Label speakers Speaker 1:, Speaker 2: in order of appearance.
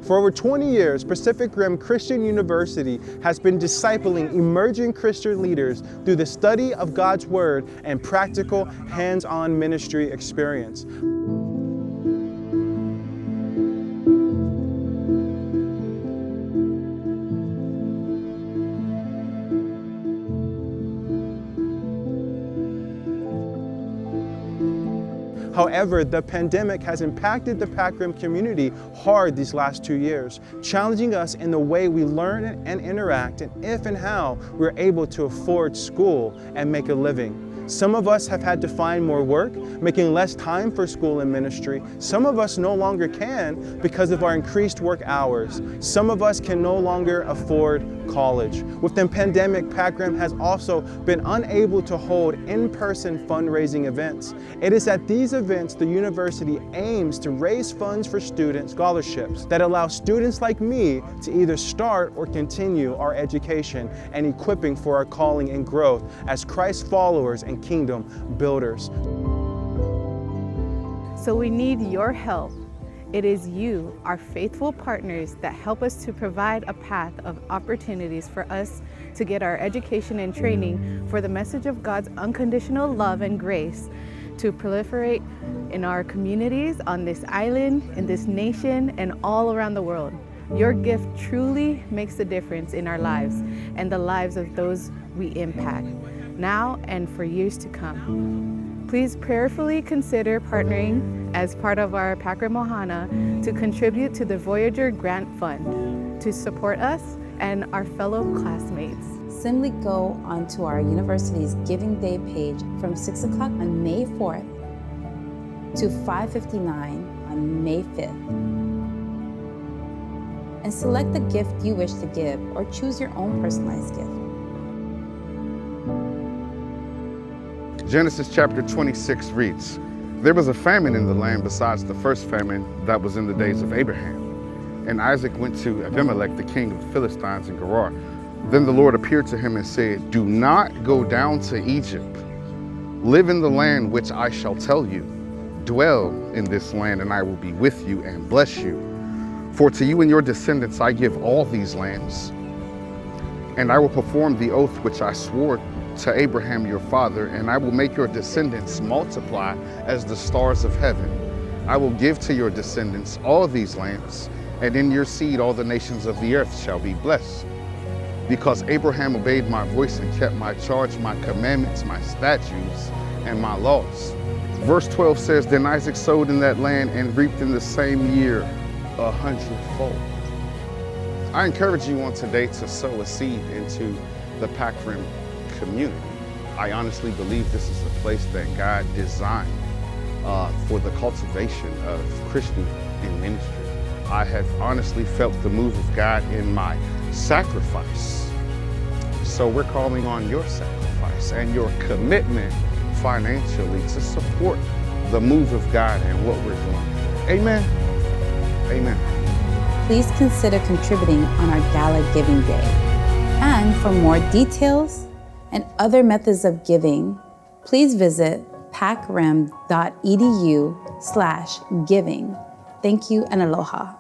Speaker 1: For over 20 years, Pacific Rim Christian University has been discipling emerging Christian leaders through the study of God's Word and practical, hands-on ministry experience. However, the pandemic has impacted the pacrim community hard these last 2 years, challenging us in the way we learn and interact, and if and how we're able to afford school and make a living. Some of us have had to find more work, making less time for school and ministry. Some of us no longer can because of our increased work hours. Some of us can no longer afford college. With the pandemic, pacrim has also been unable to hold in-person fundraising events. It is at these events the university aims to raise funds for student scholarships that allow students like me to either start or continue our education and equipping for our calling and growth as Christ followers and kingdom builders.
Speaker 2: So we need your help. It is you, our faithful partners, that help us to provide a path of opportunities for us to get our education and training for the message of God's unconditional love and grace to proliferate in our communities, on this island, in this nation, and all around the world. Your gift truly makes a difference in our lives and the lives of those we impact, now and for years to come. Please prayerfully consider partnering as part of our Pacrim Ohana to contribute to the Voyager Grant Fund to support us and our fellow classmates.
Speaker 3: Simply go onto our university's Giving Day page from 6 o'clock on May 4th to 5:59 on May 5th. And select the gift you wish to give or choose your own personalized gift.
Speaker 4: Genesis chapter 26 reads, "There was a famine in the land besides the first famine that was in the days of Abraham. And Isaac went to Abimelech, the king of the Philistines in Gerar. Then the Lord appeared to him and said, 'Do not go down to Egypt. Live in the land which I shall tell you. Dwell in this land, and I will be with you and bless you. For to you and your descendants I give all these lands. And I will perform the oath which I swore to Abraham your father, and I will make your descendants multiply as the stars of heaven. I will give to your descendants all these lands, and in your seed all the nations of the earth shall be blessed. Because Abraham obeyed my voice and kept my charge, my commandments, my statutes, and my laws.'" Verse 12 says, "Then Isaac sowed in that land and reaped in the same year 100-fold. I encourage you on today to sow a seed into the pacrim community. I honestly believe this is a place that God designed for the cultivation of Christian in ministry. I have honestly felt the move of God in my sacrifice. So we're calling on your sacrifice and your commitment financially to support the move of God and what we're doing. Amen. Amen.
Speaker 3: Please consider contributing on our Gala Giving Day. And for more details and other methods of giving, please visit pacrim.edu/giving. Thank you and aloha.